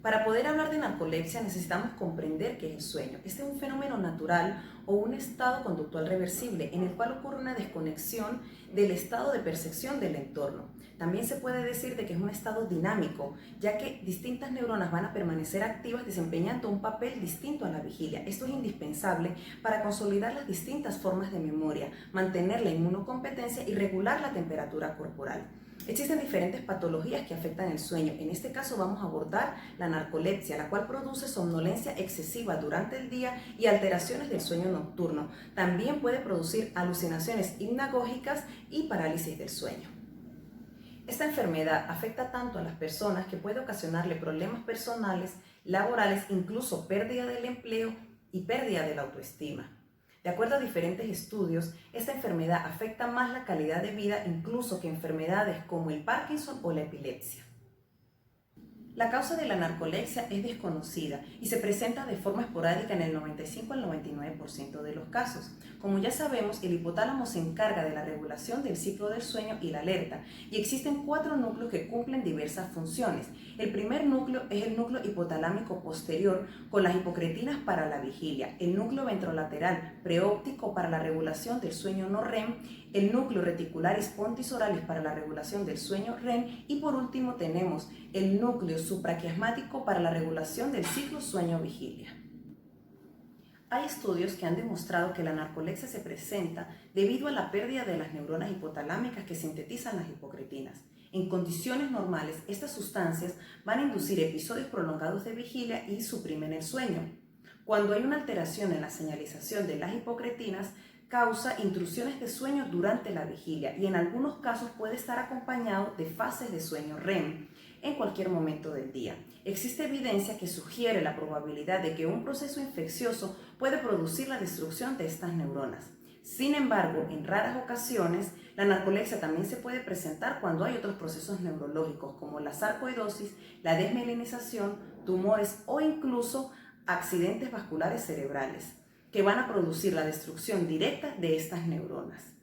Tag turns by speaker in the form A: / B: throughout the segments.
A: Para poder hablar de narcolepsia necesitamos comprender qué es el sueño. Este es un fenómeno natural o un estado conductual reversible en el cual ocurre una desconexión del estado de percepción del entorno. También se puede decir de que es un estado dinámico, ya que distintas neuronas van a permanecer activas desempeñando un papel distinto a la vigilia. Esto es indispensable para consolidar las distintas formas de memoria, mantener la inmunocompetencia y regular la temperatura corporal. Existen diferentes patologías que afectan el sueño. En este caso vamos a abordar la narcolepsia, la cual produce somnolencia excesiva durante el día y alteraciones del sueño nocturno. También puede producir alucinaciones hipnagógicas y parálisis del sueño. Esta enfermedad afecta tanto a las personas que puede ocasionarle problemas personales, laborales, incluso pérdida del empleo y pérdida de la autoestima. De acuerdo a diferentes estudios, esta enfermedad afecta más la calidad de vida incluso que enfermedades como el Parkinson o la epilepsia. La causa de la narcolepsia es desconocida y se presenta de forma esporádica en el 95 al 99% de los casos. Como ya sabemos, el hipotálamo se encarga de la regulación del ciclo del sueño y la alerta, y existen 4 núcleos que cumplen diversas funciones. El primer núcleo es el núcleo hipotalámico posterior con las hipocretinas para la vigilia, el núcleo ventrolateral preóptico para la regulación del sueño no REM, el núcleo reticularis pontis oralis para la regulación del sueño REM y por último tenemos el núcleo supraquiasmático para la regulación del ciclo sueño-vigilia. Hay estudios que han demostrado que la narcolepsia se presenta debido a la pérdida de las neuronas hipotalámicas que sintetizan las hipocretinas. En condiciones normales, estas sustancias van a inducir episodios prolongados de vigilia y suprimen el sueño. Cuando hay una alteración en la señalización de las hipocretinas, causa intrusiones de sueño durante la vigilia y en algunos casos puede estar acompañado de fases de sueño REM en cualquier momento del día. Existe evidencia que sugiere la probabilidad de que un proceso infeccioso puede producir la destrucción de estas neuronas. Sin embargo, en raras ocasiones, la narcolepsia también se puede presentar cuando hay otros procesos neurológicos como la sarcoidosis, la desmielinización, tumores o incluso accidentes vasculares cerebrales, que van a producir la destrucción directa de estas neuronas.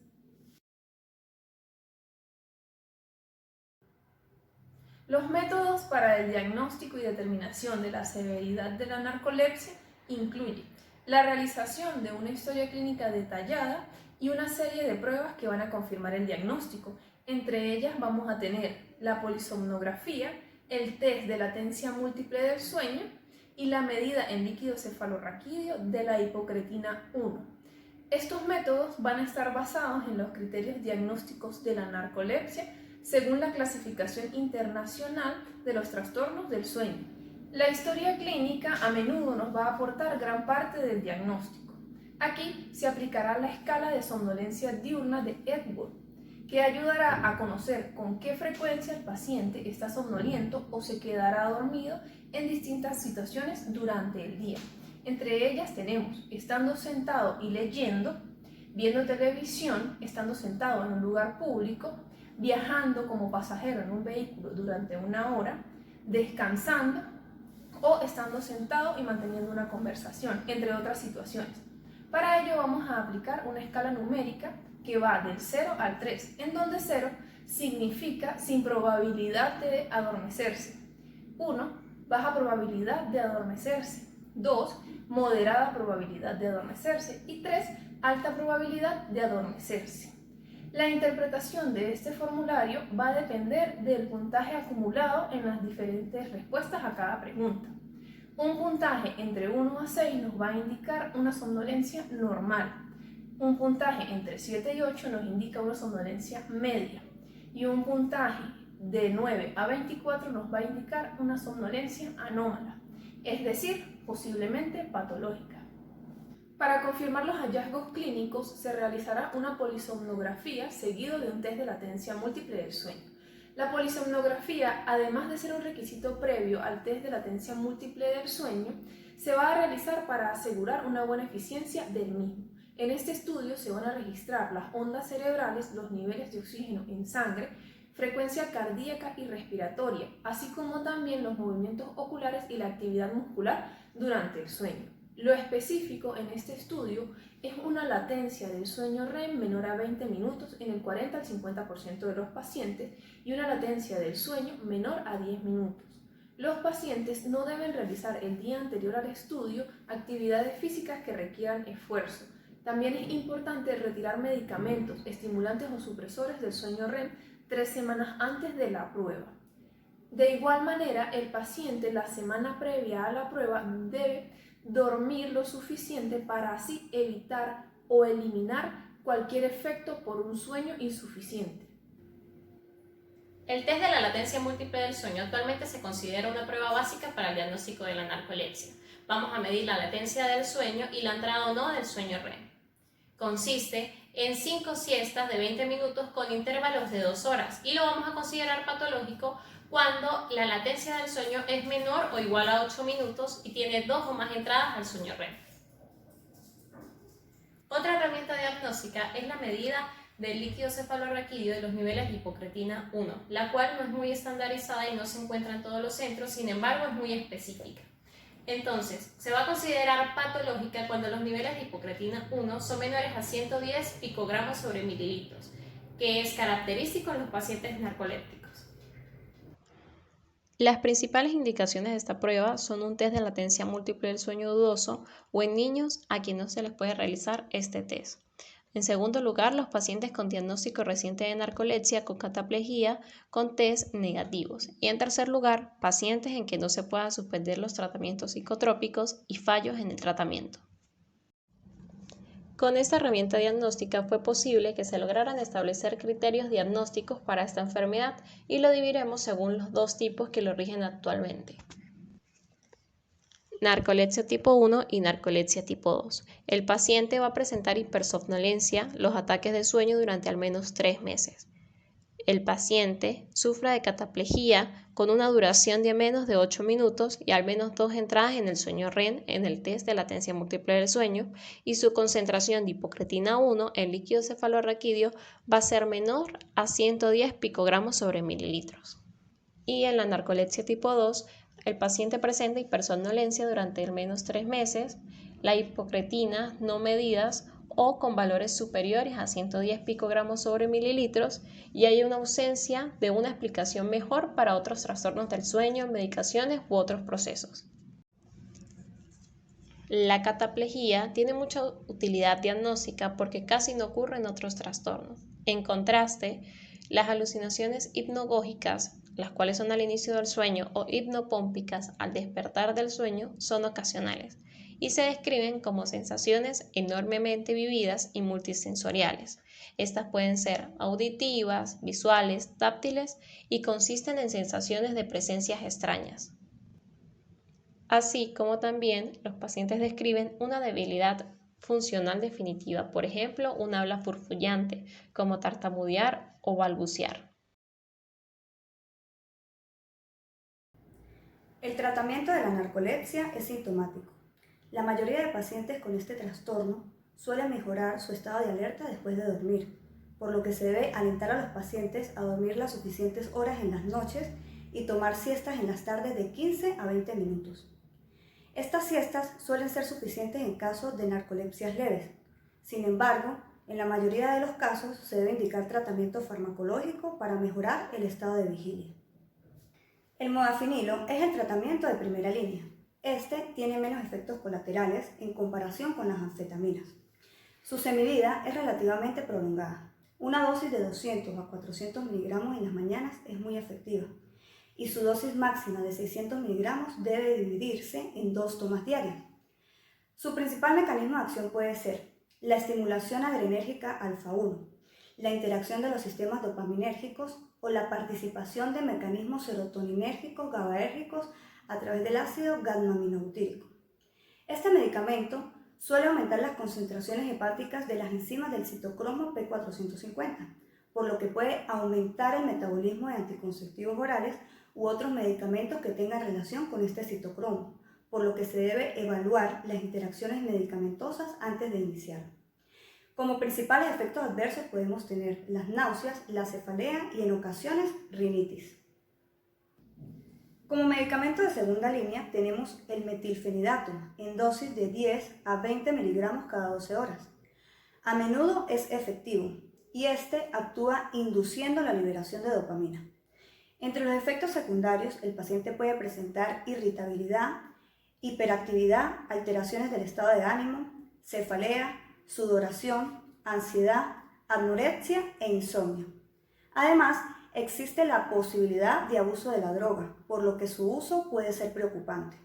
B: Los métodos para el diagnóstico y determinación de la severidad de la narcolepsia incluyen la realización de una historia clínica detallada y una serie de pruebas que van a confirmar el diagnóstico. Entre ellas vamos a tener la polisomnografía, el test de latencia múltiple del sueño y la medida en líquido cefalorraquídeo de la hipocretina 1. Estos métodos van a estar basados en los criterios diagnósticos de la narcolepsia según la clasificación internacional de los trastornos del sueño. La historia clínica a menudo nos va a aportar gran parte del diagnóstico. Aquí se aplicará la escala de somnolencia diurna de Epworth, que ayudará a conocer con qué frecuencia el paciente está somnoliento o se quedará dormido en distintas situaciones durante el día. Entre ellas tenemos estando sentado y leyendo, viendo televisión, estando sentado en un lugar público, viajando como pasajero en un vehículo durante una hora, descansando o estando sentado y manteniendo una conversación, entre otras situaciones. Para ello vamos a aplicar una escala numérica que va del 0 al 3, en donde 0 significa sin probabilidad de adormecerse, 1, baja probabilidad de adormecerse, 2, moderada probabilidad de adormecerse y 3, alta probabilidad de adormecerse. La interpretación de este formulario va a depender del puntaje acumulado en las diferentes respuestas a cada pregunta. Un puntaje entre 1 a 6 nos va a indicar una somnolencia normal. Un puntaje entre 7 y 8 nos indica una somnolencia media. Y un puntaje de 9 a 24 nos va a indicar una somnolencia anómala, es decir, posiblemente patológica. Para confirmar los hallazgos clínicos se realizará una polisomnografía seguido de un test de latencia múltiple del sueño. La polisomnografía, además de ser un requisito previo al test de latencia múltiple del sueño, se va a realizar para asegurar una buena eficiencia del mismo. En este estudio se van a registrar las ondas cerebrales, los niveles de oxígeno en sangre, frecuencia cardíaca y respiratoria, así como también los movimientos oculares y la actividad muscular durante el sueño. Lo específico en este estudio es una latencia del sueño REM menor a 20 minutos en el 40 al 50% de los pacientes y una latencia del sueño menor a 10 minutos. Los pacientes no deben realizar el día anterior al estudio actividades físicas que requieran esfuerzo. También es importante retirar medicamentos, estimulantes o supresores del sueño REM 3 semanas antes de la prueba. De igual manera, el paciente la semana previa a la prueba debe dormir lo suficiente para así evitar o eliminar cualquier efecto por un sueño insuficiente.
C: El test de la latencia múltiple del sueño actualmente se considera una prueba básica para el diagnóstico de la narcolepsia. Vamos a medir la latencia del sueño y la entrada o no del sueño REM. Consiste en 5 siestas de 20 minutos con intervalos de 2 horas y lo vamos a considerar patológico cuando la latencia del sueño es menor o igual a 8 minutos y tiene 2 o más entradas al sueño REM. Otra herramienta diagnóstica es la medida del líquido cefalorraquídeo de los niveles de hipocretina 1, la cual no es muy estandarizada y no se encuentra en todos los centros, sin embargo es muy específica. Entonces, se va a considerar patológica cuando los niveles de hipocretina 1 son menores a 110 picogramos sobre mililitros, que es característico en los pacientes narcolépticos.
D: Las principales indicaciones de esta prueba son un test de latencia múltiple del sueño dudoso o en niños a quienes no se les puede realizar este test. En segundo lugar, los pacientes con diagnóstico reciente de narcolepsia con cataplejía con test negativos. Y en tercer lugar, pacientes en que no se puedan suspender los tratamientos psicotrópicos y fallos en el tratamiento. Con esta herramienta diagnóstica fue posible que se lograran establecer criterios diagnósticos para esta enfermedad y lo dividiremos según los 2 tipos que lo rigen actualmente. Narcolepsia tipo 1 y narcolepsia tipo 2. El paciente va a presentar hipersomnolencia, los ataques de sueño durante al menos 3 meses. El paciente sufre de cataplejía con una duración de menos de 8 minutos y al menos 2 entradas en el sueño REM en el test de latencia múltiple del sueño y su concentración de hipocretina 1 en líquido cefalorraquídeo va a ser menor a 110 picogramos sobre mililitros. Y en la narcolepsia tipo 2, el paciente presenta hipersomnolencia durante al menos 3 meses, la hipocretina no medidas o con valores superiores a 110 picogramos sobre mililitros y hay una ausencia de una explicación mejor para otros trastornos del sueño, medicaciones u otros procesos. La cataplejía tiene mucha utilidad diagnóstica porque casi no ocurre en otros trastornos. En contraste, las alucinaciones hipnagógicas, las cuales son al inicio del sueño, o hipnopómpicas al despertar del sueño, son ocasionales y se describen como sensaciones enormemente vividas y multisensoriales. Estas pueden ser auditivas, visuales, táctiles y consisten en sensaciones de presencias extrañas. Así como también los pacientes describen una debilidad funcional definitiva, por ejemplo, un habla furfullante, como tartamudear o balbucear.
E: El tratamiento de la narcolepsia es sintomático. La mayoría de pacientes con este trastorno suelen mejorar su estado de alerta después de dormir, por lo que se debe alentar a los pacientes a dormir las suficientes horas en las noches y tomar siestas en las tardes de 15 a 20 minutos. Estas siestas suelen ser suficientes en caso de narcolepsias leves. Sin embargo, en la mayoría de los casos se debe indicar tratamiento farmacológico para mejorar el estado de vigilia. El modafinilo es el tratamiento de primera línea. Este tiene menos efectos colaterales en comparación con las anfetaminas. Su semivida es relativamente prolongada. Una dosis de 200 a 400 miligramos en las mañanas es muy efectiva y su dosis máxima de 600 miligramos debe dividirse en 2 tomas diarias. Su principal mecanismo de acción puede ser la estimulación adrenérgica alfa-1, la interacción de los sistemas dopaminérgicos o la participación de mecanismos serotoninérgicos GABAérgicos a través del ácido gamma-aminobutírico. Este medicamento suele aumentar las concentraciones hepáticas de las enzimas del citocromo P450, por lo que puede aumentar el metabolismo de anticonceptivos orales u otros medicamentos que tengan relación con este citocromo, por lo que se debe evaluar las interacciones medicamentosas antes de iniciar. Como principales efectos adversos podemos tener las náuseas, la cefalea y en ocasiones rinitis. Como medicamento de segunda línea tenemos el metilfenidato en dosis de 10 a 20 miligramos cada 12 horas. A menudo es efectivo y este actúa induciendo la liberación de dopamina. Entre los efectos secundarios, el paciente puede presentar irritabilidad, hiperactividad, alteraciones del estado de ánimo, cefalea, sudoración, ansiedad, anorexia e insomnio. Además, existe la posibilidad de abuso de la droga, por lo que su uso puede ser preocupante.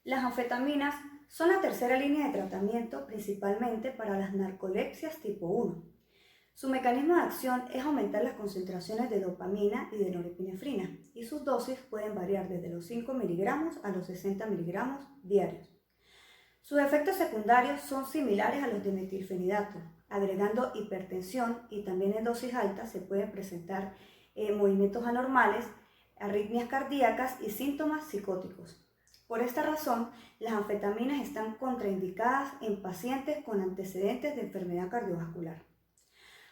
E: Las anfetaminas son la tercera línea de tratamiento principalmente para las narcolepsias tipo 1. Su mecanismo de acción es aumentar las concentraciones de dopamina y de norepinefrina, y sus dosis pueden variar desde los 5 miligramos a los 60 miligramos diarios. Sus efectos secundarios son similares a los de metilfenidato, agregando hipertensión, y también en dosis altas se pueden presentar movimientos anormales, arritmias cardíacas y síntomas psicóticos. Por esta razón, las anfetaminas están contraindicadas en pacientes con antecedentes de enfermedad cardiovascular.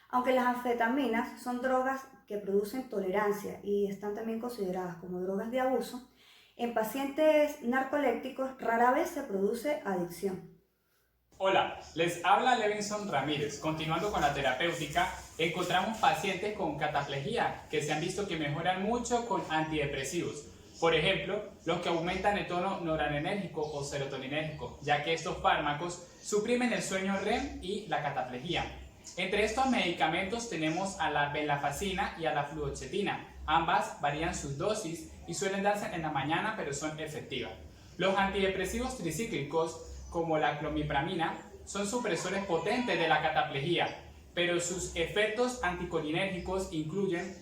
E: Aunque las anfetaminas son drogas que producen tolerancia y están también consideradas como drogas de abuso, en pacientes narcolépticos rara vez se produce adicción.
F: Hola, les habla Levinson Ramírez. Continuando con la terapéutica, encontramos pacientes con cataplejía que se han visto que mejoran mucho con antidepresivos. Por ejemplo, los que aumentan el tono noradrenérgico o serotoninérgico, ya que estos fármacos suprimen el sueño REM y la cataplejía. Entre estos medicamentos tenemos a la venlafaxina y a la fluoxetina. Ambas varían sus dosis y suelen darse en la mañana, pero son efectivas. Los antidepresivos tricíclicos, como la clomipramina, son supresores potentes de la cataplejía, pero sus efectos anticolinérgicos incluyen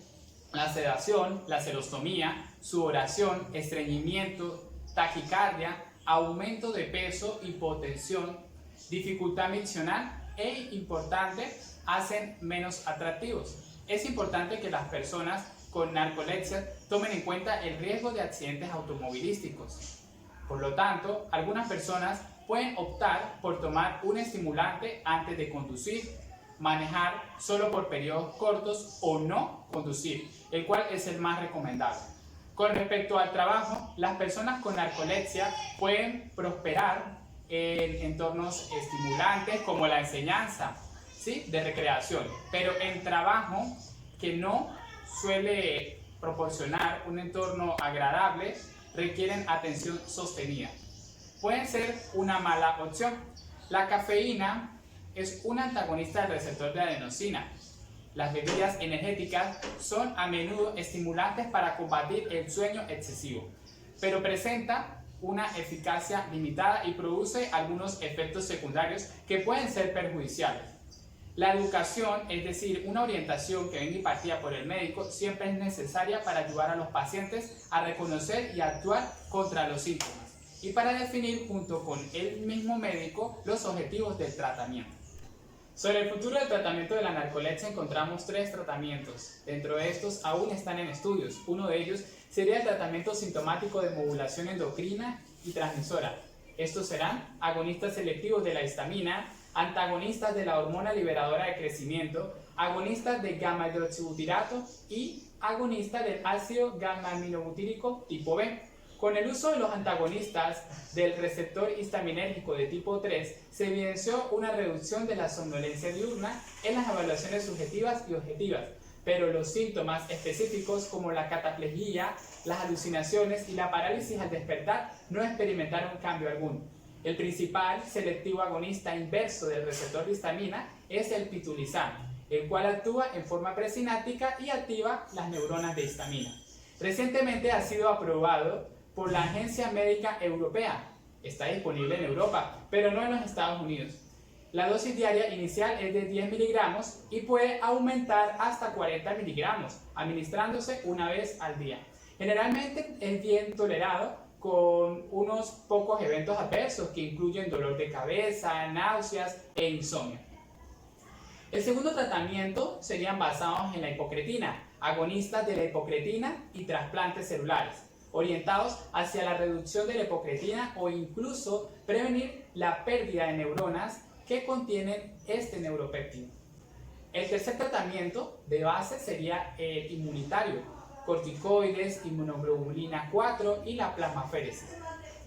F: la sedación, la celostomía, sudoración, estreñimiento, taquicardia, aumento de peso, hipotensión, dificultad miccional e, importante, hacen menos atractivos. Es importante que las personas con narcolepsia tomen en cuenta el riesgo de accidentes automovilísticos. Por lo tanto, algunas personas pueden optar por tomar un estimulante antes de conducir, manejar solo por periodos cortos o no conducir, el cual es el más recomendable. Con respecto al trabajo, las personas con narcolepsia pueden prosperar en entornos estimulantes como la enseñanza, ¿sí?, de recreación, pero en trabajo que no suele proporcionar un entorno agradable, requieren atención sostenida. Pueden ser una mala opción. La cafeína es un antagonista del receptor de adenosina. Las bebidas energéticas son a menudo estimulantes para combatir el sueño excesivo, pero presenta una eficacia limitada y produce algunos efectos secundarios que pueden ser perjudiciales. La educación, es decir, una orientación que venga impartida por el médico, siempre es necesaria para ayudar a los pacientes a reconocer y actuar contra los síntomas y para definir junto con el mismo médico los objetivos del tratamiento. Sobre el futuro del tratamiento de la narcolepsia encontramos 3 tratamientos. Dentro de estos aún están en estudios. Uno de ellos sería el tratamiento sintomático de modulación endocrina y transmisora. Estos serán agonistas selectivos de la histamina, antagonistas de la hormona liberadora de crecimiento, agonistas de gamma-hidroxibutirato y agonistas del ácido gamma-aminobutírico tipo B. Con el uso de los antagonistas del receptor histaminérgico de tipo 3, se evidenció una reducción de la somnolencia diurna en las evaluaciones subjetivas y objetivas, pero los síntomas específicos como la cataplejía, las alucinaciones y la parálisis al despertar no experimentaron cambio alguno. El principal selectivo agonista inverso del receptor de histamina es el pitolisant, el cual actúa en forma presináptica y activa las neuronas de histamina. Recientemente ha sido aprobado por la Agencia Médica Europea. Está disponible en Europa, pero no en los Estados Unidos. La dosis diaria inicial es de 10 miligramos y puede aumentar hasta 40 miligramos, administrándose una vez al día. Generalmente es bien tolerado con unos pocos eventos adversos que incluyen dolor de cabeza, náuseas e insomnio. El segundo tratamiento serían basados en la hipocretina, agonistas de la hipocretina y trasplantes celulares, orientados hacia la reducción de la hipocretina o incluso prevenir la pérdida de neuronas que contienen este neuropéptido. El tercer tratamiento de base sería el inmunitario, corticoides, inmunoglobulina 4 y la plasmaféresis.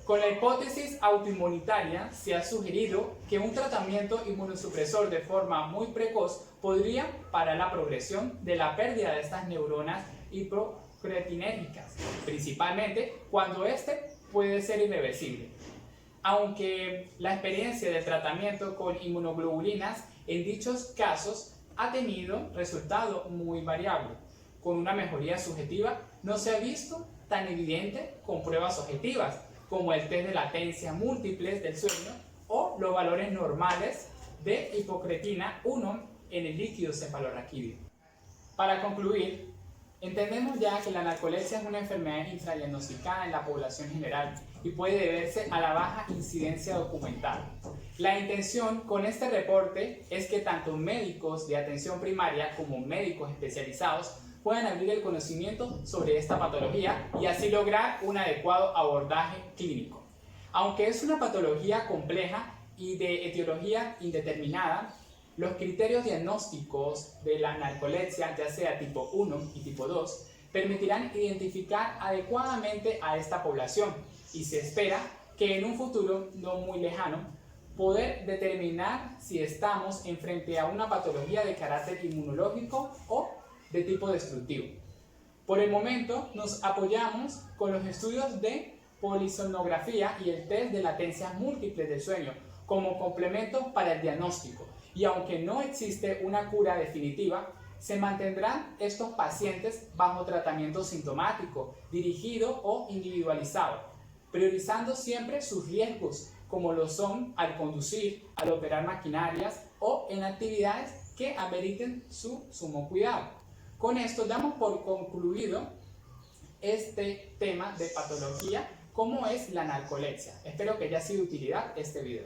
F: Con la hipótesis autoinmunitaria se ha sugerido que un tratamiento inmunosupresor de forma muy precoz podría parar la progresión de la pérdida de estas neuronas y creatinérgicas, principalmente cuando este puede ser irreversible. Aunque la experiencia de tratamiento con inmunoglobulinas en dichos casos ha tenido resultado muy variable. Con una mejoría subjetiva no se ha visto tan evidente con pruebas objetivas como el test de latencia múltiples del sueño o los valores normales de hipocretina 1 en el líquido cefalorraquídeo. Para concluir, entendemos ya que la narcolepsia es una enfermedad infradiagnosticada en la población general y puede deberse a la baja incidencia documental. La intención con este reporte es que tanto médicos de atención primaria como médicos especializados puedan abrir el conocimiento sobre esta patología y así lograr un adecuado abordaje clínico. Aunque es una patología compleja y de etiología indeterminada, los criterios diagnósticos de la narcolepsia, ya sea tipo 1 y tipo 2, permitirán identificar adecuadamente a esta población y se espera que en un futuro no muy lejano poder determinar si estamos enfrente a una patología de carácter inmunológico o de tipo destructivo. Por el momento nos apoyamos con los estudios de polisomnografía y el test de latencias múltiples del sueño como complemento para el diagnóstico, y aunque no existe una cura definitiva, se mantendrán estos pacientes bajo tratamiento sintomático, dirigido o individualizado, priorizando siempre sus riesgos, como lo son al conducir, al operar maquinarias o en actividades que ameriten su sumo cuidado. Con esto damos por concluido este tema de patología, como es la narcolepsia. Espero que haya sido de utilidad este video.